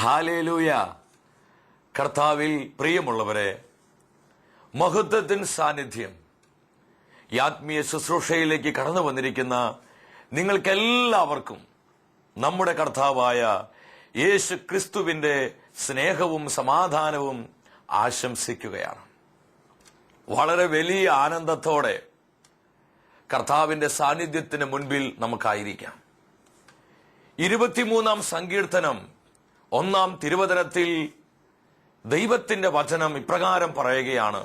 Hallelujah. കർത്താവിൽ പ്രിയമുള്ളവരെ, മഹത്വത്തിൻ സാന്നിധ്യം ഈ ആത്മീയ ശുശ്രൂഷയിലേക്ക് കടന്നു വന്നിരിക്കുന്ന നിങ്ങൾക്കെല്ലാവർക്കും നമ്മുടെ കർത്താവായ യേശു ക്രിസ്തുവിന്റെ സ്നേഹവും സമാധാനവും ആശംസിക്കുകയാണ്. വളരെ വലിയ ആനന്ദത്തോടെ കർത്താവിന്റെ സാന്നിധ്യത്തിന് മുൻപിൽ നമുക്കായിരിക്കാം. 23-ാം സങ്കീർത്തനം 1-ാം തിരുവചനത്തിൽ ദൈവത്തിന്റെ വചനം ഇപ്രകാരം പറയുകയാണ്: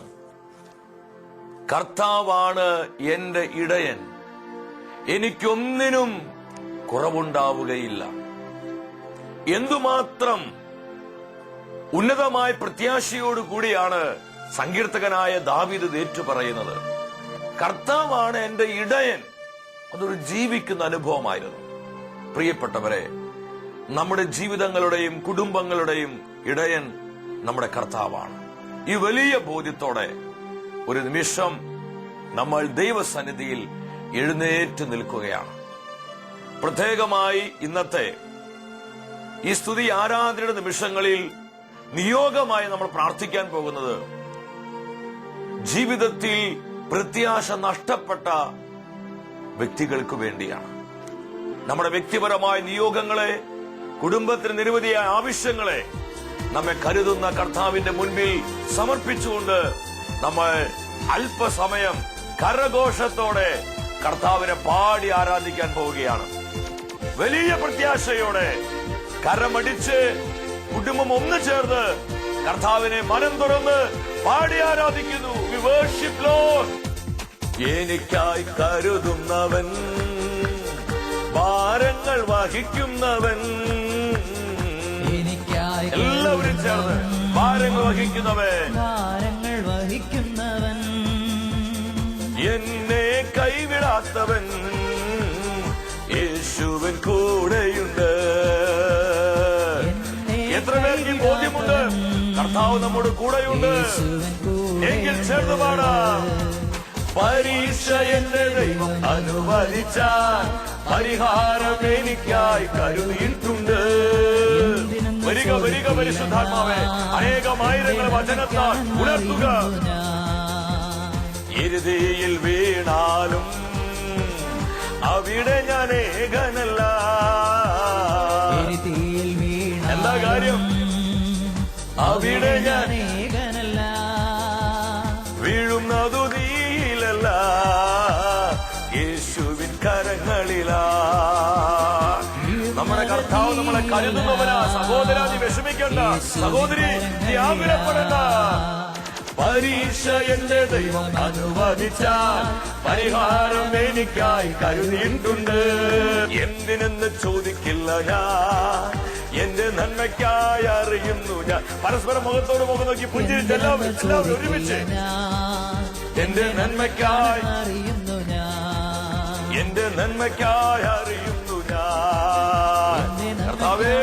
കർത്താവാണ് എന്റെ ഇടയൻ, എനിക്കൊന്നിനും കുറവുണ്ടാവുകയില്ല. എന്തുമാത്രം ഉന്നതമായ പ്രത്യാശയോടുകൂടിയാണ് സങ്കീർത്തകനായ ദാവീദ് ഏറ്റുപറയുന്നത്. കർത്താവാണ് എന്റെ ഇടയൻ. അതൊരു ജീവിക്കുന്ന അനുഭവമായിരുന്നു. പ്രിയപ്പെട്ടവരെ, നമ്മുടെ ജീവിതങ്ങളുടെയും കുടുംബങ്ങളുടെയും ഇടയൻ നമ്മുടെ കർത്താവാണ്. ഈ വലിയ ബോധ്യത്തോടെ ഒരു നിമിഷം നമ്മൾ ദൈവസന്നിധിയിൽ എഴുന്നേറ്റ് നിൽക്കുകയാണ്. പ്രത്യേകമായി ഇന്നത്തെ ഈ സ്തുതി ആരാധനയുടെ നിമിഷങ്ങളിൽ നിയോഗമായി നമ്മൾ പ്രാർത്ഥിക്കാൻ പോകുന്നത് ജീവിതത്തിൽ പ്രത്യാശ നഷ്ടപ്പെട്ട വ്യക്തികൾക്ക് വേണ്ടിയാണ്. നമ്മുടെ വ്യക്തിപരമായ നിയോഗങ്ങളെ, കുടുംബത്തിന് നിരവധിയായ ആവശ്യങ്ങളെ നമ്മെ കരുതുന്ന കർത്താവിന്റെ മുൻപിൽ സമർപ്പിച്ചുകൊണ്ട് നമ്മൾ അല്പസമയം കരഘോഷത്തോടെ കർത്താവിനെ പാടി ആരാധിക്കാൻ പോവുകയാണ്. വലിയ പ്രത്യാശയോടെ കരമടിച്ച് കുടുംബം ഒന്നു ചേർന്ന് കർത്താവിനെ മനം തുറന്ന് പാടി ആരാധിക്കുന്നു. We worship Lord. എനിക്കായി കരുതുന്നവൻ, ഭാരങ്ങൾ വഹിക്കുന്നവൻ, എല്ലാവരും ചേർന്ന് ഭാരങ്ങൾ വഹിക്കുന്നവൻ, എന്നെ കൈവിടാത്തവൻ, യേശുവിൻ കൂടെയുണ്ട്. എത്ര പേർക്ക് ബോധ്യമുണ്ട് കർത്താവ് നമ്മുടെ കൂടെയുണ്ട് എങ്കിൽ ചേർന്ന് പാടാം. പരീക്ഷ എന്റെ ദൈവം അനുവദിച്ചാൽ പരിഹാരം എനിക്കായി കരുതിയിട്ടുണ്ട്. വരിക വരിക പരിശുദ്ധാത്മാവേ, അനേകമായിരങ്ങൾ വചനത്താൽ ഉണർത്തുക. ഇരുതിയിൽ വീണാലും അവിടെ ഞാൻ ഏകനല്ല. എന്താ കാര്യം? അവിടെ ഞാൻ ഏകനല്ല. വീഴുന്നതു നീലല്ല, യേശുവിൻ കരങ്ങളിലാ. നമ്മുടെ കർത്താവ് നമ്മളെ കരുതുന്നവനാ. സഹോദര, നീ വിഷമിക്കണ്ട. സഹോദരി, നീ ആകുലപ്പെടണ്ട. പരീക്ഷ എന്റെ ദൈവം അനുവദിച്ചാൽ പരിഹാരം എനിക്കായി കരുതിയിട്ടുണ്ട്. എന്തിനെന്ന് ചോദിക്കില്ല ഞാൻ, എന്റെ നന്മയ്ക്കായി അറിയുന്നു ഞാൻ. പരസ്പരം മുഖത്തോട് മുഖം നോക്കി പുഞ്ചിരിച്ച് എല്ലാവരും ഒരുമിച്ച് എന്റെ നന്മയ്ക്കായി അറിയുന്നു ഞാൻ, എന്റെ നന്മയ്ക്കായി അറിയുന്നു ഞാൻ. കർത്താവേ,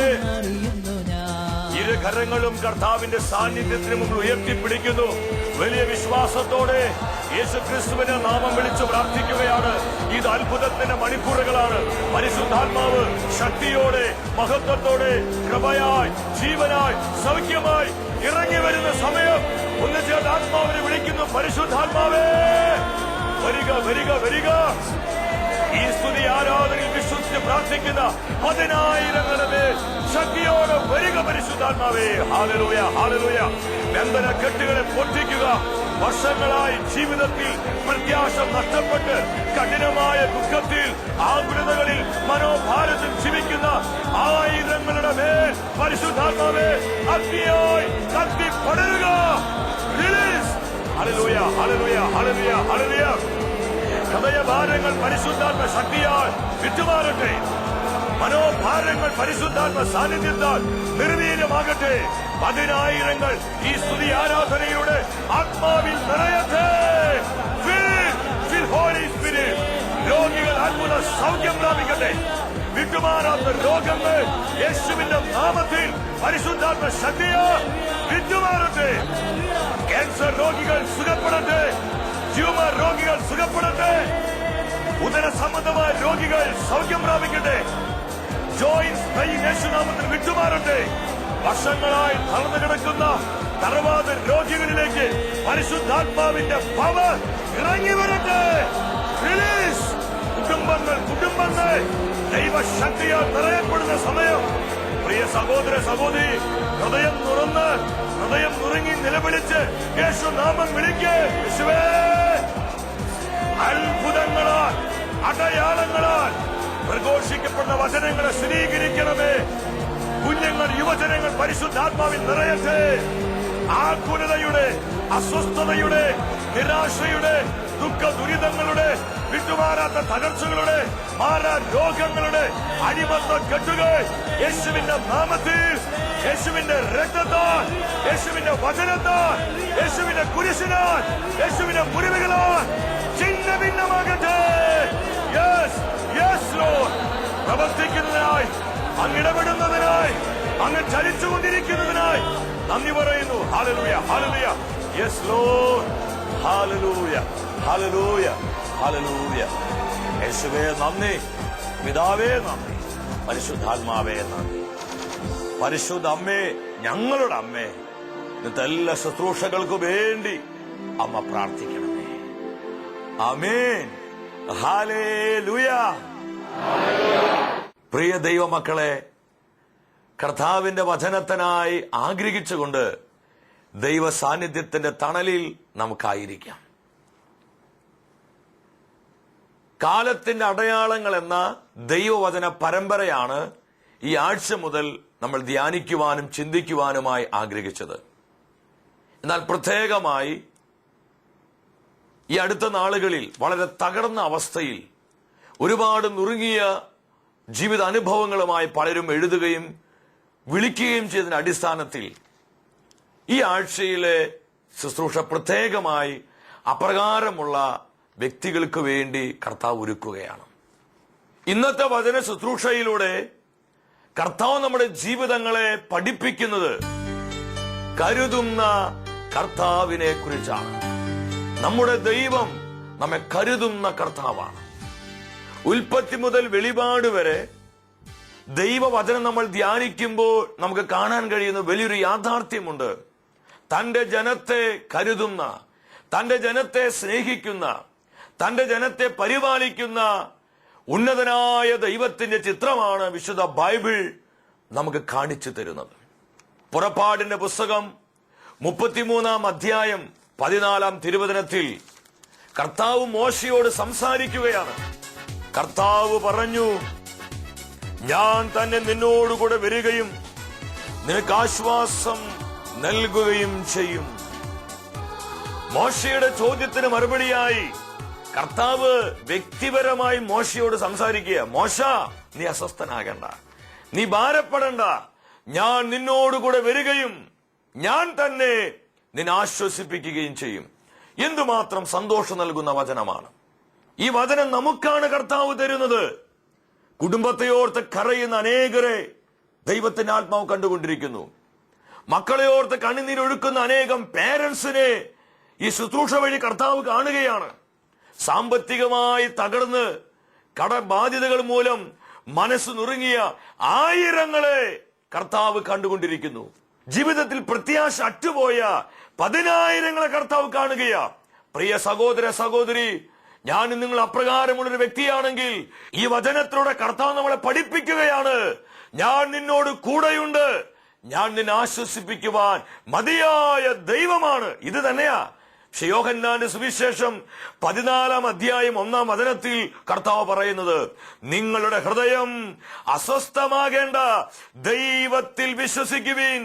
ഇരു കരങ്ങളും കർത്താവിന്റെ സാന്നിധ്യത്തിന് മുമ്പിൽ ഉയർത്തിപ്പിടിക്കുന്നു. വലിയ വിശ്വാസത്തോടെ യേശുക്രിസ്തുവിന്റെ നാമം വിളിച്ചു പ്രാർത്ഥിക്കുകയാണ്. ഇത് അത്ഭുതത്തിന്റെ മണിക്കൂറുകളാണ്. പരിശുദ്ധാത്മാവ് ശക്തിയോടെ, മഹത്വത്തോടെ, കൃപയായി, ജീവനായി, സൗഖ്യമായി ഇറങ്ങി വരുന്ന സമയം ഒന്ന് ചേർന്ന് ആത്മാവിനെ വിളിക്കുന്നു. പരിശുദ്ധാത്മാവേ, വരിക വരിക വരിക. ഈ സ്തുതി ആരാധനയിൽ വിശ്വസിച്ച് പ്രാർത്ഥിക്കുന്ന 10,000ങ്ങളുടെ മേൽ ശക്തിയോടെ വരിക പരിശുദ്ധാത്മാവേ. Hallelujah, hallelujah. ബന്ധന കെട്ടുകളെ പൊട്ടിക്കുക. വർഷങ്ങളായി ജീവിതത്തിൽ പ്രത്യാശ നഷ്ടപ്പെട്ട് കഠിനമായ ദുഃഖത്തിൽ, ആകുലതകളിൽ, മനോഭാരത്തിൽ ജീവിക്കുന്ന 1000ങ്ങളുടെ മേൽ പരിശുദ്ധാത്മാവേ അഗ്നിയായി കത്തി പടരുക. Release. Hallelujah, hallelujah, hallelujah, hallelujah. ഹൃദയഭാരങ്ങൾ പരിശുദ്ധാത്മ ശക്തിയാൽ വിട്ടുമാറട്ടെ. മനോഭാരങ്ങൾ പരിശുദ്ധാത്മ സാന്നിധ്യത്താൽ നിർവീര്യമാകട്ടെ. 10,000ങ്ങൾ ഈ സ്തുതി ആരാധനയുടെ ആത്മാവിൽ നിറയട്ടെ. രോഗികൾ അത്ഭുത സൗഖ്യം പ്രാപിക്കട്ടെ. വിട്ടുമാറാത്ത രോഗങ്ങൾ യേശുവിന്റെ നാമത്തിൽ പരിശുദ്ധാത്മ ശക്തിയാൽ വിട്ടുമാറട്ടെ. ക്യാൻസർ രോഗികൾ സുഖപ്പെടട്ടെ. ട്യൂമർ രോഗികൾ സുഖപ്പെടട്ടെ. ഉദര സംബന്ധമായ രോഗികൾ സൗഖ്യം പ്രാപിക്കട്ടെ. ജോയിൻസ് യേശുനാമത്തിൽ വിട്ടുമാറട്ടെ. വർഷങ്ങളായി തളർന്നു കിടക്കുന്ന തറവാദ രോഗികളിലേക്ക് പരിശുദ്ധാത്മാവിന്റെ പവർ ഇറങ്ങി വരട്ടെ. റിലീസ്. കുടുംബങ്ങൾ ദൈവശക്തിയാൽ നിറയപ്പെടുന്ന സമയം. പ്രിയ സഹോദര സഹോദരി, ഹൃദയം നുറുങ്ങി നിലവിളിച്ച് യേശു നാമം വിളിക്ക്. യേശുവേ, അത്ഭുതങ്ങളാൽ അടയാളങ്ങളാൽ പ്രഘോഷിക്കപ്പെടുന്ന വചനങ്ങളെ സ്ഥിരീകരിക്കണമേ. കുഞ്ഞുങ്ങൾ, യുവജനങ്ങൾ പരിശുദ്ധാത്മാവിൽ നിറയട്ടെ. ആകുലതയുടെ, അസ്വസ്ഥതയുടെ, നിരാശയുടെ, ദുഃഖ ദുരിതങ്ങളുടെ, വിട്ടുമാറാത്ത തകർച്ചകളുടെ, മാറാ രോഗങ്ങളുടെ അടിമത്ത കെട്ടുകൾ യേശുവിന്റെ നാമത്തിൽ, യേശുവിന്റെ രക്തത്താൽ, യേശുവിന്റെ വചനത്താൽ, യേശുവിന്റെ കുരിശിനാൽ, യേശുവിന്റെ മുറിവുകളാൽ ചിഹ്ന ഭിന്നമാകട്ടെ. Yes, yes lord. പ്രവർത്തിക്കുന്നതിനായി, അങ്ങിടപെടുന്നതിനായി, അങ്ങ് ചലിച്ചുകൊണ്ടിരിക്കുന്നതിനായി നന്ദി പറയുന്നു. Hallelujah, hallelujah. Yes lord. Hallelujah, hallelujah, hallelujah. യേശുവേ നന്ദി, പിതാവേ നന്ദി, പരിശുദ്ധാത്മാവേ നന്ദി. പരിശുദ്ധ അമ്മേ, ഞങ്ങളുടെ അമ്മേ, ഇന്നത്തെ എല്ലാ ശുശ്രൂഷകൾക്ക് വേണ്ടി അമ്മ പ്രാർത്ഥിക്കണമേ. ആമേൻ. ഹല്ലേലൂയ. പ്രിയ ദൈവമക്കളെ, കർത്താവിന്റെ വചനത്തിനായി ആഗ്രഹിച്ചുകൊണ്ട് ദൈവ സാന്നിധ്യത്തിന്റെ തണലിൽ നമുക്കായിരിക്കാം. കാലത്തിന്റെ അടയാളങ്ങൾ എന്ന ദൈവവചന പരമ്പരയാണ് ഈ ആഴ്ച മുതൽ നമ്മൾ ധ്യാനിക്കുവാനും ചിന്തിക്കുവാനുമായി ആഗ്രഹിച്ചത്. എന്നാൽ പ്രത്യേകമായി ഈ അടുത്ത നാളുകളിൽ വളരെ തകർന്ന അവസ്ഥയിൽ ഒരുപാട് നുറുങ്ങിയ ജീവിത അനുഭവങ്ങളുമായി പലരും എഴുതുകയും വിളിക്കുകയും ചെയ്തതിന്റെ അടിസ്ഥാനത്തിൽ ഈ ആഴ്ചയിലെ ശുശ്രൂഷ പ്രത്യേകമായി അപ്രകാരമുള്ള വ്യക്തികൾക്ക് വേണ്ടി കർത്താവ് ഒരുക്കുകയാണ്. ഇന്നത്തെ വചന ശുശ്രൂഷയിലൂടെ കർത്താവ് നമ്മുടെ ജീവിതങ്ങളെ പഠിപ്പിക്കുന്നത് കരുതുന്ന കർത്താവിനെ കുറിച്ചാണ്. നമ്മുടെ ദൈവം നമ്മെ കരുതുന്ന കർത്താവാണ്. ഉൽപ്പത്തി മുതൽ വെളിപാട് വരെ ദൈവവചനം നമ്മൾ ധ്യാനിക്കുമ്പോൾ നമുക്ക് കാണാൻ കഴിയുന്ന വലിയൊരു യാഥാർത്ഥ്യമുണ്ട്. തന്റെ ജനത്തെ കരുതുന്ന, തന്റെ ജനത്തെ സ്നേഹിക്കുന്ന, തന്റെ ജനത്തെ പരിപാലിക്കുന്ന ഉന്നതനായ ദൈവത്തിന്റെ ചിത്രമാണ് വിശുദ്ധ ബൈബിൾ നമുക്ക് കാണിച്ചു തരുന്നത്. പുറപ്പാടിന്റെ പുസ്തകം 33 അധ്യായം 14 തിരുവചനത്തിൽ കർത്താവ് മോശയോട് സംസാരിക്കുകയാണ്. കർത്താവ് പറഞ്ഞു, ഞാൻ തന്നെ നിന്നോടുകൂടെ വരികയും നിനക്ക് ആശ്വാസം നൽകുകയും ചെയ്യും. മോശയുടെ ചോദ്യത്തിന് മറുപടിയായി കർത്താവ് വ്യക്തിപരമായി മോശയോട് സംസാരിക്കുക. മോശ, നീ അസ്വസ്ഥനാകണ്ട, നീ ഭാരപ്പെടണ്ട, ഞാൻ നിന്നോടുകൂടെ വരികയും ഞാൻ തന്നെ നിന്നെ ആശ്വസിപ്പിക്കുകയും ചെയ്യും. എന്തുമാത്രം സന്തോഷം നൽകുന്ന വചനമാണ് ഈ വചനം. നമുക്കാണ് കർത്താവ് തരുന്നത്. കുടുംബത്തെ ഓർത്ത് കരയുന്ന അനേകരെ ദൈവത്തിന്റെ ആത്മാവ് കണ്ടുകൊണ്ടിരിക്കുന്നു. മക്കളെ ഓർത്ത് കണ്ണുനീരൊഴുക്കുന്ന അനേകം പേരൻസിനെ ഈ ശുശ്രൂഷ വഴി കർത്താവ് കാണുകയാണ്. സാമ്പത്തികമായി തകർന്ന് കടബാധ്യതകൾ മൂലം മനസ്സ് നുറുങ്ങിയ ആയിരങ്ങളെ കർത്താവ് കണ്ടുകൊണ്ടിരിക്കുന്നു. ജീവിതത്തിൽ പ്രത്യാശ അറ്റുപോയ 10,000ങ്ങളെ കർത്താവ് കാണുകയാ. പ്രിയ സഹോദര സഹോദരി, ഞാൻ നിങ്ങൾ അപ്രകാരമുള്ളൊരു വ്യക്തിയാണെങ്കിൽ ഈ വചനത്തിലൂടെ കർത്താവ് നമ്മളെ പഠിപ്പിക്കുകയാണ്. ഞാൻ നിന്നോട് കൂടെയുണ്ട്, ഞാൻ നിന്നെ ആശ്വസിപ്പിക്കുവാൻ മതിയായ ദൈവമാണ്. ഇത് തന്നെയാ യോഹന്നാന്റെ സുവിശേഷം 14 അധ്യായം 1 വചനത്തിൽ കർത്താവ് പറയുന്നത്. നിങ്ങളുടെ ഹൃദയം അസ്വസ്ഥമാകേണ്ട, ദൈവത്തിൽ വിശ്വസിക്കുവിൻ,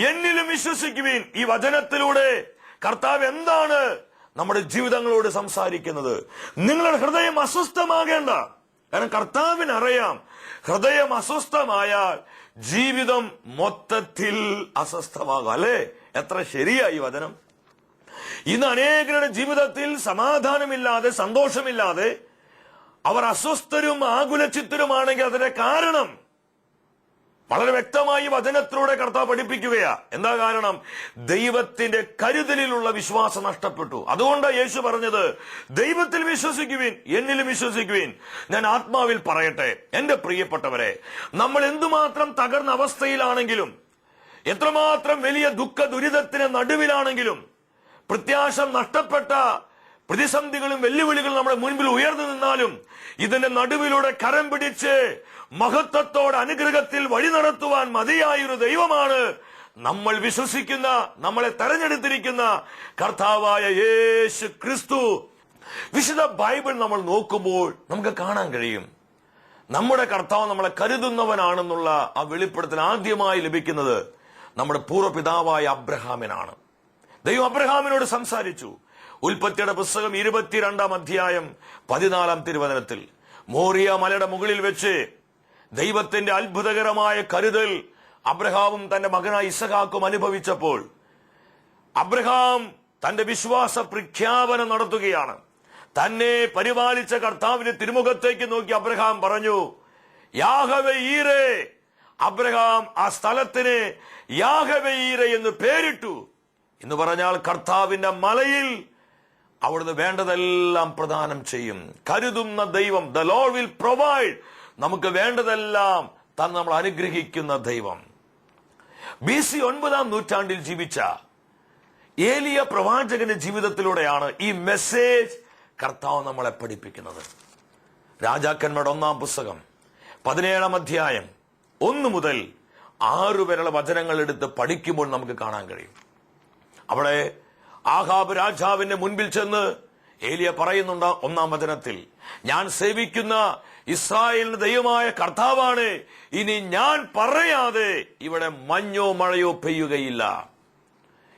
എന്നിലും വിശ്വസിക്കുവിൻ. ഈ വചനത്തിലൂടെ കർത്താവ് എന്താണ് നമ്മുടെ ജീവിതങ്ങളോട് സംസാരിക്കുന്നത്? നിങ്ങളുടെ ഹൃദയം അസ്വസ്ഥമാകേണ്ട. കാരണം കർത്താവിനറിയാം, ഹൃദയം അസ്വസ്ഥമായാൽ ജീവിതം മൊത്തത്തിൽ അസ്വസ്ഥമാകും. അല്ലേ? എത്ര ശരിയാ ഈ വചനം. ഇന്ന് അനേകരുടെ ജീവിതത്തിൽ സമാധാനമില്ലാതെ, സന്തോഷമില്ലാതെ അവർ അസ്വസ്ഥരും ആകുലചിത്തരുമാണെങ്കിൽ അതിന്റെ കാരണം വളരെ വ്യക്തമായി വചനത്തിലൂടെ കർത്താവ് പഠിപ്പിക്കുകയാ. എന്താ കാരണം? ദൈവത്തിന്റെ കരുതലിലുള്ള വിശ്വാസം നഷ്ടപ്പെട്ടു. അതുകൊണ്ടാണ് യേശു പറഞ്ഞത്, ദൈവത്തിൽ വിശ്വസിക്കുവിൻ, എന്നിലും വിശ്വസിക്കുവിൻ. ഞാൻ ആത്മാവിൽ പറയട്ടെ, എന്റെ പ്രിയപ്പെട്ടവരെ, നമ്മൾ എന്തുമാത്രം തകർന്ന അവസ്ഥയിലാണെങ്കിലും എത്രമാത്രം വലിയ ദുഃഖ ദുരിതത്തിന് നടുവിലാണെങ്കിലും, പ്രത്യാശ നഷ്ടപ്പെട്ട പ്രതിസന്ധികളും വെല്ലുവിളികളും നമ്മുടെ മുൻപിൽ ഉയർന്നു നിന്നാലും, ഇതിന്റെ നടുവിലൂടെ കരം പിടിച്ച് മഹത്വത്തോടെ അനുഗ്രഹത്തിൽ വഴി നടത്തുവാൻ മതിയായൊരു ദൈവമാണ് നമ്മൾ വിശ്വസിക്കുന്ന, നമ്മളെ തെരഞ്ഞെടുത്തിരിക്കുന്ന കർത്താവായ യേശു ക്രിസ്തു. വിശുദ്ധ ബൈബിൾ നമ്മൾ നോക്കുമ്പോൾ നമുക്ക് കാണാൻ കഴിയും, നമ്മുടെ കർത്താവ് നമ്മളെ കരുതുന്നവനാണെന്നുള്ള ആ വെളിപ്പെടുത്തൽ ആദ്യമായി ലഭിക്കുന്നത് നമ്മുടെ പൂർവ്വപിതാവായ അബ്രഹാമിനാണ്. ദൈവം അബ്രഹാമിനോട് സംസാരിച്ചു. ഉൽപ്പത്തിയുടെ പുസ്തകം 22-ാം അധ്യായം 14-ാം തിരുവചനത്തിൽ, മോറിയ മലയുടെ മുകളിൽ വെച്ച് ദൈവത്തിന്റെ അത്ഭുതകരമായ കരുതൽ അബ്രഹാമും തന്റെ മകനായ ഇസഹാക്കും അനുഭവിച്ചപ്പോൾ അബ്രഹാം തന്റെ വിശ്വാസ പ്രഖ്യാപനം നടത്തുകയാണ്. തന്നെ പരിപാലിച്ച കർത്താവിന്റെ തിരുമുഖത്തേക്ക് നോക്കി അബ്രഹാം പറഞ്ഞു, യാഹവേ ഈരേ. അബ്രഹാം ആ സ്ഥലത്തിന് യാഹവേ ഈരേ എന്ന് പേരിട്ടു. എന്ന് പറഞ്ഞാൽ കർത്താവിന്റെ മലയിൽ അവിടുന്ന് വേണ്ടതെല്ലാം പ്രദാനം ചെയ്യും. കരുതുന്ന ദൈവം, ദ ലോർഡ് വിൽ പ്രൊവൈഡ്. നമുക്ക് വേണ്ടതെല്ലാം താൻ നമ്മൾ അനുഗ്രഹിക്കുന്ന ദൈവം. BC 9-ാം നൂറ്റാണ്ടിൽ ജീവിച്ച ഏലിയ പ്രവാചകന്റെ ജീവിതത്തിലൂടെയാണ് ഈ മെസ്സേജ് കർത്താവ് നമ്മളെ പഠിപ്പിക്കുന്നത്. രാജാക്കന്മാരുടെ 1-ാം പുസ്തകം 17-ാം അധ്യായം 1 മുതൽ 6 വരെയുള്ള വചനങ്ങൾ എടുത്ത് പഠിക്കുമ്പോൾ നമുക്ക് കാണാൻ കഴിയും. അവിടെ ആഹാബ് രാജാവിന്റെ മുൻപിൽ ചെന്ന് ഏലിയ പറയുന്നുണ്ട് 1-ാം വചനത്തിൽ, ഞാൻ സേവിക്കുന്ന ഇസ്രായേലിന്റെ ദൈവമായ കർത്താവാണ്, ഇനി ഞാൻ പറയാതെ ഇവിടെ മഞ്ഞോ മഴയോ പെയ്യുകയില്ല.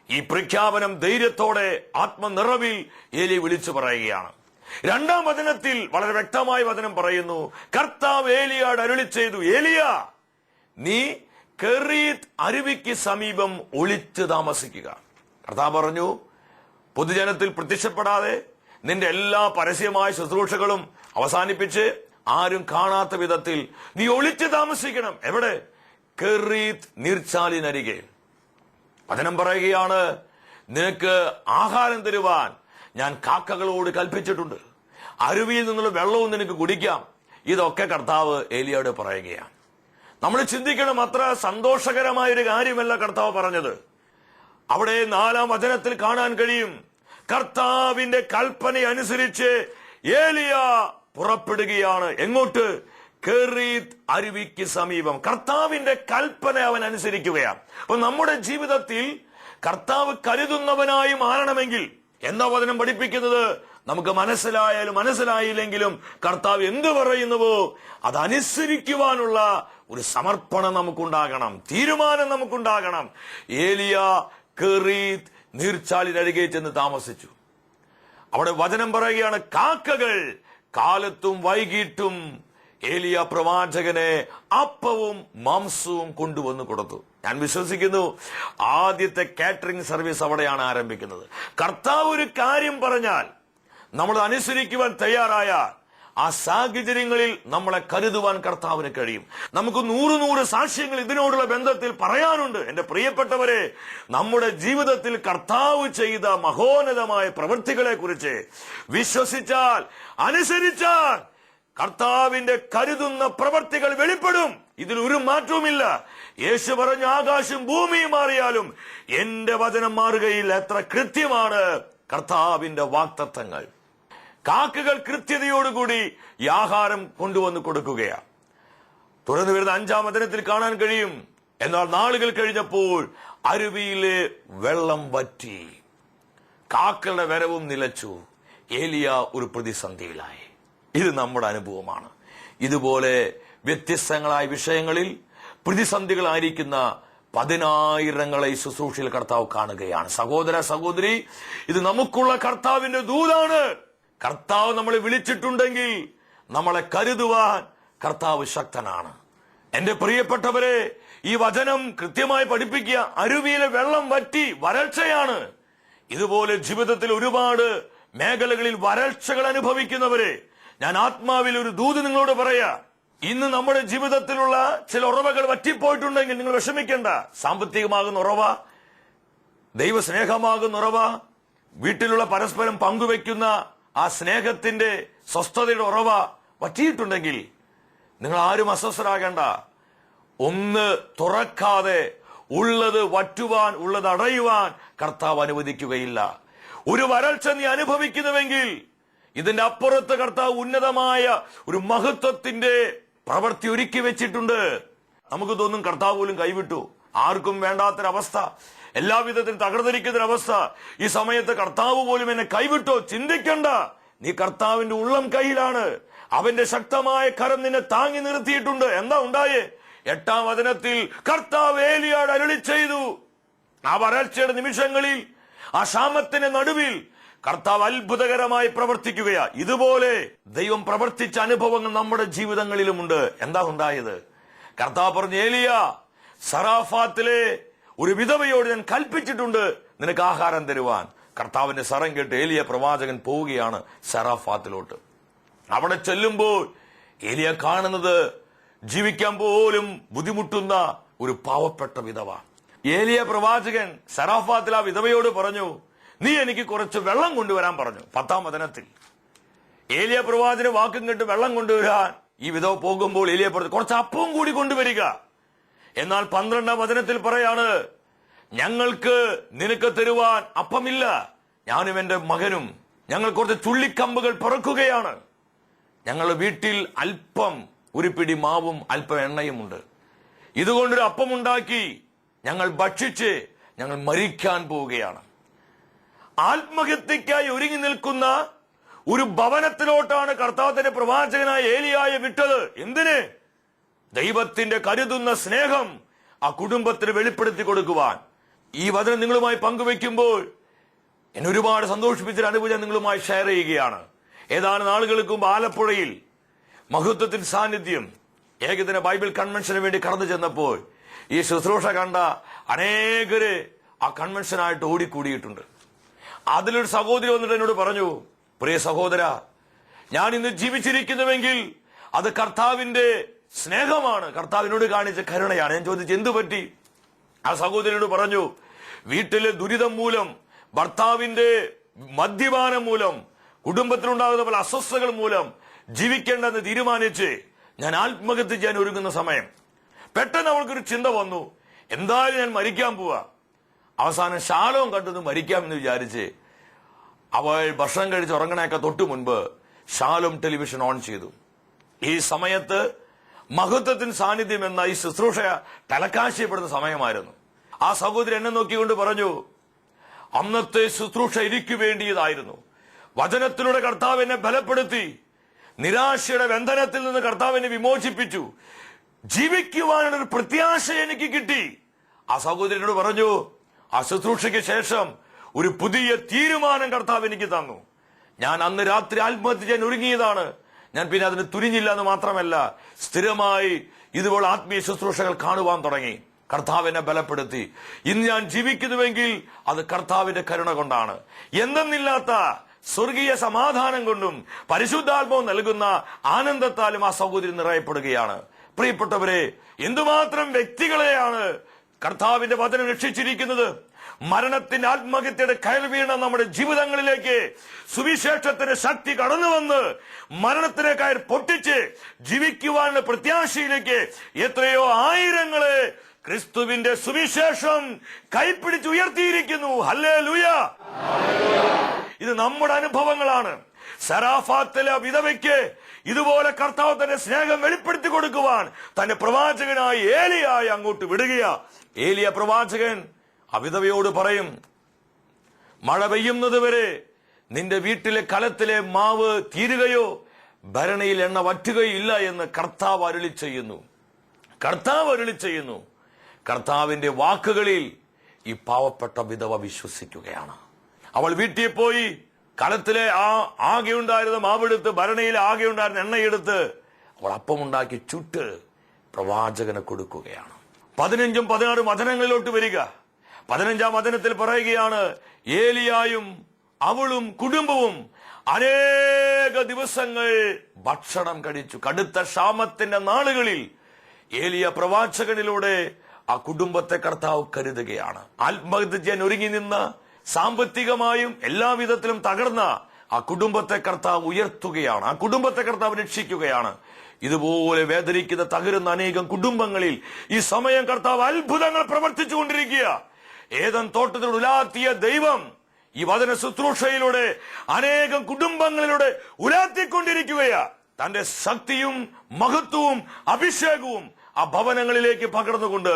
ഈ പ്രഖ്യാപനം ധൈര്യത്തോടെ ആത്മനിറവിൽ ഏലിയ വിളിച്ചു പറയുകയാണ്. 2-ാം വചനത്തിൽ വളരെ വ്യക്തമായ വചനം പറയുന്നു, കർത്താവ് ഏലിയോട് അരുളി ചെയ്തു, ഏലിയ, നീ കെരീത്ത് അരുവിക്ക് സമീപം ഒളിച്ചു താമസിക്കുക. കർത്താവ് പറഞ്ഞു, പൊതുജനത്തിൽ പ്രത്യക്ഷപ്പെടാതെ നിന്റെ എല്ലാ പരസ്യമായ ശുശ്രൂഷകളും അവസാനിപ്പിച്ച് ആരും കാണാത്ത വിധത്തിൽ നീ ഒളിച്ചു താമസിക്കണം. എവിടെ? കെരീത്ത് നീർച്ചാലിനരികെ. വചനം പറയുകയാണ്, നിനക്ക് ആഹാരം തരുവാൻ ഞാൻ കാക്കകളോട് കൽപ്പിച്ചിട്ടുണ്ട്, അരുവിയിൽ നിന്നുള്ള വെള്ളവും നിനക്ക് കുടിക്കാം. ഇതൊക്കെ കർത്താവ് ഏലിയോട് പറയുകയാണ്. നമ്മൾ ചിന്തിക്കണം, അത്ര സന്തോഷകരമായൊരു കാര്യമല്ല കർത്താവ് പറഞ്ഞത്. അവിടെ 4-ാം വചനത്തിൽ കാണാൻ കഴിയും, കർത്താവിന്റെ കൽപ്പന അനുസരിച്ച് ഏലിയ പുറപ്പെടുകയാണ്. എങ്ങോട്ട്? കെരീത്ത് അരുവിക്ക് സമീപം. കർത്താവിന്റെ കൽപ്പന അവൻ അനുസരിക്കുകയാണ്. അപ്പൊ നമ്മുടെ ജീവിതത്തിൽ കർത്താവ് കരുതുന്നവനായി മാറണമെങ്കിൽ എന്താ വചനം പഠിപ്പിക്കുന്നത്? നമുക്ക് മനസ്സിലായാലും മനസ്സിലായില്ലെങ്കിലും കർത്താവ് എന്തു പറയുന്നുവോ അതനുസരിക്കുവാനുള്ള ഒരു സമർപ്പണം നമുക്കുണ്ടാകണം, തീരുമാനം നമുക്കുണ്ടാകണം. ഏലിയ കെരീത്ത് നീർച്ചാലിനരികെ ചെന്ന് താമസിച്ചു. അവിടെ വചനം പറയുകയാണ്, കാക്കകൾ കാലത്തും വൈകിട്ടും ഏലിയ പ്രവാചകനെ അപ്പവും മാംസവും കൊണ്ടുവന്ന് കൊടുത്തു. ഞാൻ വിശ്വസിക്കുന്നു ആദ്യത്തെ കാറ്ററിംഗ് സർവീസ് അവിടെയാണ് ആരംഭിക്കുന്നത്. കർത്താവ് ഒരു കാര്യം പറഞ്ഞാൽ നമ്മൾ അനുസരിക്കുവാൻ തയ്യാറായാൽ ആ സാഹചര്യങ്ങളിൽ നമ്മളെ കരുതുവാൻ കർത്താവിന് കഴിയും. നമുക്ക് 100 സാക്ഷ്യങ്ങൾ ഇതിനോടുള്ള ബന്ധത്തിൽ പറയാനുണ്ട്. എന്റെ പ്രിയപ്പെട്ടവരെ, നമ്മുടെ ജീവിതത്തിൽ കർത്താവ് ചെയ്ത മഹോന്നതമായ പ്രവൃത്തികളെ കുറിച്ച് വിശ്വസിച്ചാൽ, അനുസരിച്ചാൽ കർത്താവിന്റെ കരുതുന്ന പ്രവൃത്തികൾ വെളിപ്പെടും. ഇതിൽ ഒരു മാറ്റവുമില്ല. യേശു പറഞ്ഞ ആകാശം ഭൂമിയും മാറിയാലും എന്റെ വചനം മാറുകയില്ല. എത്ര കൃത്യമാണ് കർത്താവിന്റെ വാഗ്ദത്തങ്ങൾ. കാക്കകൾ കൃത്യതയോടുകൂടി ഈ ആഹാരം കൊണ്ടുവന്ന് കൊടുക്കുകയാണ്. തുടർന്ന് വരുന്ന 5-ാം വചനത്തിൽ കാണാൻ കഴിയും, എന്നാൽ നാളുകൾ കഴിഞ്ഞപ്പോൾ അരുവിയിലെ വെള്ളം വറ്റി, കാക്കകളുടെ വരവും നിലച്ചു, ഏലിയ ഒരു പ്രതിസന്ധിയിലായി. ഇത് നമ്മുടെ അനുഭവമാണ്. ഇതുപോലെ വ്യത്യസ്തങ്ങളായ വിഷയങ്ങളിൽ പ്രതിസന്ധികളായിരിക്കുന്ന 10,000 ഈ ശുശ്രൂഷയിൽ കർത്താവ് കാണുകയാണ്. സഹോദര സഹോദരി, ഇത് നമുക്കുള്ള കർത്താവിന്റെ ദൂതാണ്. കർത്താവ് നമ്മളെ വിളിച്ചിട്ടുണ്ടെങ്കിൽ നമ്മളെ കരുതുവാൻ കർത്താവ് ശക്തനാണ്. എന്റെ പ്രിയപ്പെട്ടവരെ, ഈ വചനം കൃത്യമായി പഠിപ്പിക്കുക. അരുവിയിലെ വെള്ളം വറ്റി, വരൾച്ചയാണ്. ഇതുപോലെ ജീവിതത്തിൽ ഒരുപാട് മേഖലകളിൽ വരൾച്ചകൾ അനുഭവിക്കുന്നവരെ ഞാൻ ആത്മാവിൽ ഒരു ദൂത് നിങ്ങളോട് പറയാ. ഇന്ന് നമ്മുടെ ജീവിതത്തിലുള്ള ചില ഉറവകൾ വറ്റിപ്പോയിട്ടുണ്ടെങ്കിൽ നിങ്ങൾ വിഷമിക്കേണ്ട. സാമ്പത്തികമാകുന്ന ഉറവ, ദൈവസ്നേഹമാകുന്ന ഉറവ, വീട്ടിലുള്ള പരസ്പരം പങ്കുവെക്കുന്ന ആ സ്നേഹത്തിന്റെ സ്വസ്ഥതയുടെ ഉറവ വറ്റിയിട്ടുണ്ടെങ്കിൽ നിങ്ങൾ ആരും അസ്വസ്ഥരാകേണ്ട. ഒന്ന് തുറക്കാതെ ഉള്ളത് വറ്റുവാൻ, ഉള്ളത് അടയുവാൻ കർത്താവ് അനുവദിക്കുകയില്ല. ഒരു വരൾച്ച നീ അനുഭവിക്കുന്നുവെങ്കിൽ ഇതിന്റെ അപ്പുറത്ത് കർത്താവ് ഉന്നതമായ ഒരു മഹത്വത്തിന്റെ പ്രവൃത്തി ഒരുക്കി വെച്ചിട്ടുണ്ട്. നമുക്ക് തോന്നും കർത്താവ് പോലും കൈവിട്ടു, ആർക്കും വേണ്ടാത്തൊരവസ്ഥ, എല്ലാവിധത്തിലും തകർന്നിരിക്കുന്നൊരവസ്ഥ. ഈ സമയത്ത് കർത്താവ് പോലും എന്നെ കൈവിട്ടോ? ചിന്തിക്കണ്ട, നീ കർത്താവിന്റെ ഉള്ളം കയ്യിലാണ്. അവന്റെ ശക്തമായ കരം നിന്നെ താങ്ങി നിർത്തിയിട്ടുണ്ട്. എന്താ ഉണ്ടായേ? 8-ാം വചനത്തിൽ കർത്താവ് ഏലിയോട് അരുളി ചെയ്തു. ആ വരൾച്ചയുടെ നിമിഷങ്ങളിൽ, ആ ക്ഷാമത്തിന്റെ നടുവിൽ കർത്താവ് അത്ഭുതകരമായി പ്രവർത്തിക്കുകയാ. ഇതുപോലെ ദൈവം പ്രവർത്തിച്ച അനുഭവങ്ങൾ നമ്മുടെ ജീവിതങ്ങളിലുമുണ്ട്. എന്താ ഉണ്ടായത്? കർത്താവ് പറഞ്ഞു, ഏലിയ, സറാഫാത്തിലെ ഒരു വിധവയോട് ഞാൻ കൽപ്പിച്ചിട്ടുണ്ട് നിനക്ക് ആഹാരം തരുവാൻ. കർത്താവിന്റെ സ്വരം കേട്ട് ഏലിയ പ്രവാചകൻ പോവുകയാണ് സറാഫാത്തിലോട്ട്. അവിടെ ചെല്ലുമ്പോൾ ഏലിയ കാണുന്നത് ജീവിക്കാൻ പോലും ബുദ്ധിമുട്ടുന്ന ഒരു പാവപ്പെട്ട വിധവ. ഏലിയ പ്രവാചകൻ സറാഫാത്തിൽ ആ വിധവയോട് പറഞ്ഞു, നീ എനിക്ക് കുറച്ച് വെള്ളം കൊണ്ടുവരാൻ പറഞ്ഞു. 10-ാം വചനത്തിൽ ഏലിയ പ്രവാചകന് വാക്കും കേട്ട് വെള്ളം കൊണ്ടുവരാൻ ഈ വിധവ പോകുമ്പോൾ ഏലിയ പറഞ്ഞു, കുറച്ച് അപ്പവും കൂടി കൊണ്ടുവരിക. എന്നാൽ 12-ാം വചനത്തിൽ പറയാണ്, ഞങ്ങൾക്ക് നിനക്ക് തരുവാൻ അപ്പമില്ല, ഞാനും എന്റെ മകനും ഞങ്ങൾ കുറച്ച് ചുള്ളിക്കമ്പുകൾ പിറക്കുകയാണ്. ഞങ്ങളുടെ വീട്ടിൽ അല്പം ഒരു പിടി മാവും അല്പം എണ്ണയുമുണ്ട്. ഇതുകൊണ്ടൊരു അപ്പമുണ്ടാക്കി ഞങ്ങൾ ഭക്ഷിച്ച് ഞങ്ങൾ മരിക്കാൻ പോവുകയാണ്. ആത്മഹത്യക്കായി ഒരുങ്ങി നിൽക്കുന്ന ഒരു ഭവനത്തിലോട്ടാണ് കർത്താവിന്റെ പ്രവാചകനായ ഏലിയായെ വിട്ടത്. എന്തിന്? ദൈവത്തിന്റെ കരുതുന്ന സ്നേഹം ആ കുടുംബത്തിന് വെളിപ്പെടുത്തി കൊടുക്കുവാൻ. ഈ വചനം നിങ്ങളുമായി പങ്കുവെക്കുമ്പോൾ എന്നെ ഒരുപാട് സന്തോഷിപ്പിച്ചൊരു അനുഭവം ഞാൻ നിങ്ങളുമായി ഷെയർ ചെയ്യുകയാണ്. ഏതാനും നാളുകൾക്ക് മുമ്പ് ആലപ്പുഴയിൽ മഹത്വത്തിന്റെ സാന്നിധ്യം ഏകദിന ബൈബിൾ കൺവെൻഷന് വേണ്ടി കടന്നു ചെന്നപ്പോൾ ഈ ശുശ്രൂഷ കണ്ട അനേകര് ആ കൺവെൻഷനായിട്ട് ഓടിക്കൂടിയിട്ടുണ്ട്. അതിലൊരു സഹോദരി വന്നിട്ട് എന്നോട് പറഞ്ഞു, പ്രിയ സഹോദര, ഞാൻ ഇന്ന് ജീവിച്ചിരിക്കുന്നുവെങ്കിൽ അത് കർത്താവിന്റെ സ്നേഹമാണ്, കർത്താവിനോട് കാണിച്ച കരുണയാണ്. ഞാൻ ചോദിച്ചു, എന്തു പറ്റി? ആ സഹോദരിയോട് പറഞ്ഞു, വീട്ടിലെ ദുരിതം മൂലം, ഭർത്താവിന്റെ മദ്യപാനം മൂലം, കുടുംബത്തിലുണ്ടാകുന്ന പല അസ്വസ്ഥതകൾ മൂലം ജീവിക്കേണ്ടെന്ന് തീരുമാനിച്ച് ഞാൻ ആത്മഹത്യ ചെയ്യാൻ ഒരുങ്ങുന്ന സമയം പെട്ടെന്ന് അവൾക്കൊരു ചിന്ത വന്നു, എന്തായാലും ഞാൻ മരിക്കാൻ പോവാ. അവസാനം ശാലോം കണ്ടത് മരിക്കാമെന്ന് വിചാരിച്ച് അവൾ ഭക്ഷണം കഴിച്ച് ഉറങ്ങണേക്ക തൊട്ടു മുൻപ് ശാലോം ടെലിവിഷൻ ഓൺ ചെയ്തു. ഈ സമയത്ത് മഹത്വത്തിന് സാന്നിധ്യം എന്ന ഈ ശുശ്രൂഷ തലക്കാശയപ്പെടുന്ന സമയമായിരുന്നു. ആ സഹോദരി എന്നെ നോക്കിക്കൊണ്ട് പറഞ്ഞു, അന്നത്തെ ശുശ്രൂഷ എനിക്ക് വേണ്ടിയതായിരുന്നു. വചനത്തിലൂടെ കർത്താവ് എന്നെ ബലപ്പെടുത്തി, നിരാശയുടെ ബന്ധനത്തിൽ നിന്ന് കർത്താവ് എന്നെ വിമോചിപ്പിച്ചു, ജീവിക്കുവാനുള്ള ഒരു പ്രത്യാശ എനിക്ക് കിട്ടി. ആ സഹോദരനോട് പറഞ്ഞു, ആ ശുശ്രൂഷയ്ക്ക് ശേഷം ഒരു പുതിയ തീരുമാനം കർത്താവ് എനിക്ക് തന്നു. ഞാൻ അന്ന് രാത്രി ആത്മഹത്യ ചെയ്യാൻ ഒരുങ്ങിയതാണ്. ഞാൻ പിന്നെ അതിന് തുനിഞ്ഞില്ല എന്ന് മാത്രമല്ല, സ്ഥിരമായി ഇതുപോലെ ആത്മീയ ശുശ്രൂഷകൾ കാണുവാൻ തുടങ്ങി. കർത്താവ് എന്നെ ബലപ്പെടുത്തി. ഇന്ന് ഞാൻ ജീവിക്കുന്നുവെങ്കിൽ അത് കർത്താവിന്റെ കരുണ കൊണ്ടാണ്. എന്തെന്നില്ലാത്ത സ്വർഗീയ സമാധാനം കൊണ്ടും പരിശുദ്ധാത്മാവ് നൽകുന്ന ആനന്ദത്താലും ആ സഹോദരി നിറയപ്പെടുകയാണ്. പ്രിയപ്പെട്ടവരെ, എന്തുമാത്രം വ്യക്തികളെയാണ് കർത്താവിന്റെ വചനം രക്ഷിച്ചിരിക്കുന്നത്. മരണത്തിന്റെ ആത്മഹത്യയുടെ കയൽ വീണ നമ്മുടെ ജീവിതങ്ങളിലേക്ക് സുവിശേഷത്തിന്റെ ശക്തി കടന്നു വന്ന് മരണത്തിനെ കയർ പൊട്ടിച്ച് ജീവിക്കുവാനുള്ള പ്രത്യാശയിലേക്ക് എത്രയോ ആയിരങ്ങളെ ക്രിസ്തുവിന്റെ സുവിശേഷം കൈപ്പിടിച്ചുയർത്തിയിരിക്കുന്നു. ഹല്ലേലൂയ! ഇത് നമ്മുടെ അനുഭവങ്ങളാണ്. സറാഫാത്തിലെ വിധവയ്ക്ക് ഇതുപോലെ കർത്താവ് തന്റെ സ്നേഹം വെളിപ്പെടുത്തി കൊടുക്കുവാൻ തന്റെ പ്രവാചകനായ ഏലിയായി അങ്ങോട്ട് വിടുകയാ. ഏലിയ പ്രവാചകൻ ആ വിധവയോട് പറയും, മഴ പെയ്യുന്നത് വരെ നിന്റെ വീട്ടിലെ കലത്തിലെ മാവ് തീരുകയോ ഭരണിയിൽ എണ്ണ വറ്റുകയില്ല എന്ന് കർത്താവ് അരുളി ചെയ്യുന്നു. കർത്താവിന്റെ വാക്കുകളിൽ ഈ പാവപ്പെട്ട വിധവ വിശ്വസിക്കുകയാണ്. അവൾ വീട്ടിൽ പോയി കലത്തിലെ ആകെ ഉണ്ടായിരുന്ന മാവെടുത്ത് ഭരണിയിൽ ആകെ ഉണ്ടായിരുന്ന എണ്ണയെടുത്ത് അവൾ അപ്പമുണ്ടാക്കി ചുട്ട് പ്രവാചകന് കൊടുക്കുകയാണ്. 15ഉം 16 വചനങ്ങളിലോട്ട് വരിക. 15ാം വചനത്തിൽ പറയുകയാണ്, ഏലിയായും അവളും കുടുംബവും അനേക ദിവസങ്ങൾ ഭക്ഷണം കഴിച്ചു. കടുത്ത ക്ഷാമത്തിന്റെ നാളുകളിൽ ഏലിയ പ്രവാചകനിലൂടെ ആ കുടുംബത്തെ കർത്താവ് കരുതുകയാണ്. ആത്മഹത്യ ചെയ്യാൻ ഒരുങ്ങി നിന്ന, സാമ്പത്തികമായും എല്ലാവിധത്തിലും തകർന്ന ആ കുടുംബത്തെ കർത്താവ് ഉയർത്തുകയാണ്. ആ കുടുംബത്തെ കർത്താവ് രക്ഷിക്കുകയാണ്. ഇതുപോലെ വേദനിക്കുന്ന തകരുന്ന അനേകം കുടുംബങ്ങളിൽ ഈ സമയം കർത്താവ് അത്ഭുതങ്ങൾ പ്രവർത്തിച്ചു കൊണ്ടിരിക്കുക. ഏദൻ തോട്ടത്തിൽ ഉലാത്തിയ ദൈവം ഈ വചന ശുശ്രൂഷയിലൂടെ അനേകം കുടുംബങ്ങളിലൂടെ ഉലാത്തിക്കൊണ്ടിരിക്കുകയാ. തന്റെ ശക്തിയും മഹത്വവും അഭിഷേകവും ആ ഭവനങ്ങളിലേക്ക് പകർന്നുകൊണ്ട്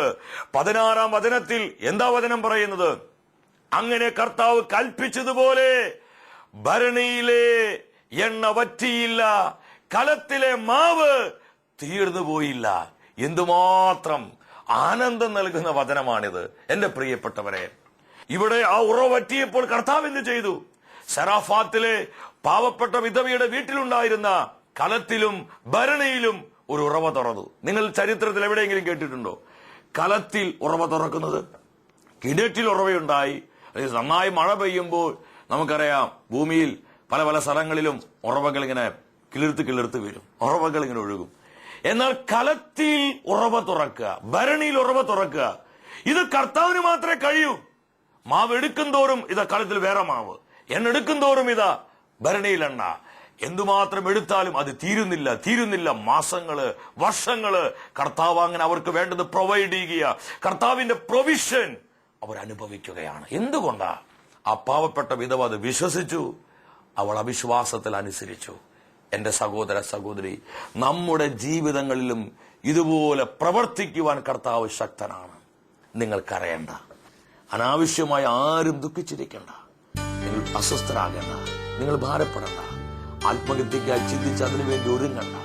16-ാം വചനത്തിൽ എന്താ വചനം പറയുന്നത്? അങ്ങനെ കർത്താവ് കൽപ്പിച്ചതുപോലെ ഭരണിയിലെ എണ്ണ വറ്റിയില്ല, കലത്തിലെ മാവ് തീർന്നു പോയില്ല. എന്തുമാത്രം ആനന്ദം നൽകുന്ന വചനമാണിത് എന്റെ പ്രിയപ്പെട്ടവരെ. ഇവിടെ ആ ഉറവ വറ്റിയപ്പോൾ കർത്താവ് എന്ത് ചെയ്തു? സെറാഫാത്തിലെ പാവപ്പെട്ട വിധവയുടെ വീട്ടിലുണ്ടായിരുന്ന കലത്തിലും ഭരണിയിലും ഒരു ഉറവ തുറന്നു. നിങ്ങൾ ചരിത്രത്തിൽ എവിടെയെങ്കിലും കേട്ടിട്ടുണ്ടോ കലത്തിൽ ഉറവ തുറക്കുന്നത്? കിണറ്റിൽ ഉറവയുണ്ടായി. നന്നായി മഴ പെയ്യുമ്പോൾ നമുക്കറിയാം ഭൂമിയിൽ പല പല സ്ഥലങ്ങളിലും ഉറവകൾ ഇങ്ങനെ കിളിർത്ത് വരും, ഉറവകൾ ഇങ്ങനെ ഒഴുകും. എന്നാൽ കലത്തിൽ ഉറവ തുറക്കുക, ഭരണിയിൽ ഉറവ തുറക്കുക, ഇത് കർത്താവിന് മാത്രമേ കഴിയൂ. മാവ് എടുക്കും തോറും ഇതാ കലത്തിൽ വേറെ മാവ്, എണ്ണ എടുക്കും തോറും ഇതാ ഭരണിയിൽ എണ്ണ. എന്തുമാത്രം എടുത്താലും അത് തീരുന്നില്ല. മാസങ്ങള്, വർഷങ്ങള് കർത്താവ് അങ്ങനെ അവർക്ക് വേണ്ടത് പ്രൊവൈഡ് ചെയ്യുക. കർത്താവിന്റെ പ്രൊവിഷൻ അവരനുഭവിക്കുകയാണ്. എന്തുകൊണ്ടാ? ആ പാവപ്പെട്ട വിധവ അത് വിശ്വസിച്ചു, അവൾ അവിശ്വാസത്തിൽ അനുസരിച്ചു. എന്റെ സഹോദര സഹോദരി, നമ്മുടെ ജീവിതങ്ങളിലും ഇതുപോലെ പ്രവർത്തിക്കുവാൻ കർത്താവ് ശക്തനാണ്. നിങ്ങൾക്കറിയണ്ട, അനാവശ്യമായി ആരും ദുഃഖിച്ചിരിക്കണ്ട, നിങ്ങൾ അസ്വസ്ഥരാകേണ്ട, നിങ്ങൾ ഭാരപ്പെടണ്ട, ആത്മഹത്യക്കായി ചിന്തിച്ച് അതിനുവേണ്ടി ഒരുങ്ങണ്ട.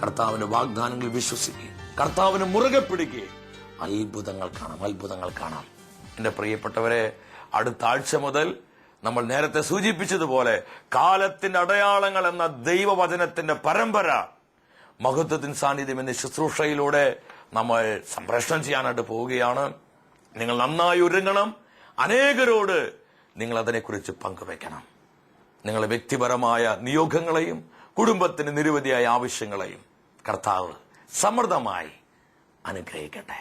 കർത്താവിന്റെ വാഗ്ദാനങ്ങൾ വിശ്വസിക്കുക, കർത്താവിന് മുറുകെ പിടിക്കുക. അത്ഭുതങ്ങൾ കാണാം. എന്റെ പ്രിയപ്പെട്ടവരെ, അടുത്ത ആഴ്ച മുതൽ നമ്മൾ നേരത്തെ സൂചിപ്പിച്ചതുപോലെ കാലത്തിന്റെ അടയാളങ്ങൾ എന്ന ദൈവവചനത്തിന്റെ പരമ്പര മഹത്വത്തിൻ സാന്നിധ്യം എന്ന ശുശ്രൂഷയിലൂടെ നമ്മൾ സംപ്രേഷണം ചെയ്യാനായിട്ട് പോവുകയാണ്. നിങ്ങൾ നന്നായി ഒരുങ്ങണം. അനേകരോട് നിങ്ങൾ അതിനെക്കുറിച്ച് പങ്കുവെക്കണം. നിങ്ങളുടെ വ്യക്തിപരമായ നിയോഗങ്ങളെയും കുടുംബത്തിന് നിരവധിയായ ആവശ്യങ്ങളെയും കർത്താവ് സമൃദ്ധമായി അനുഗ്രഹിക്കട്ടെ.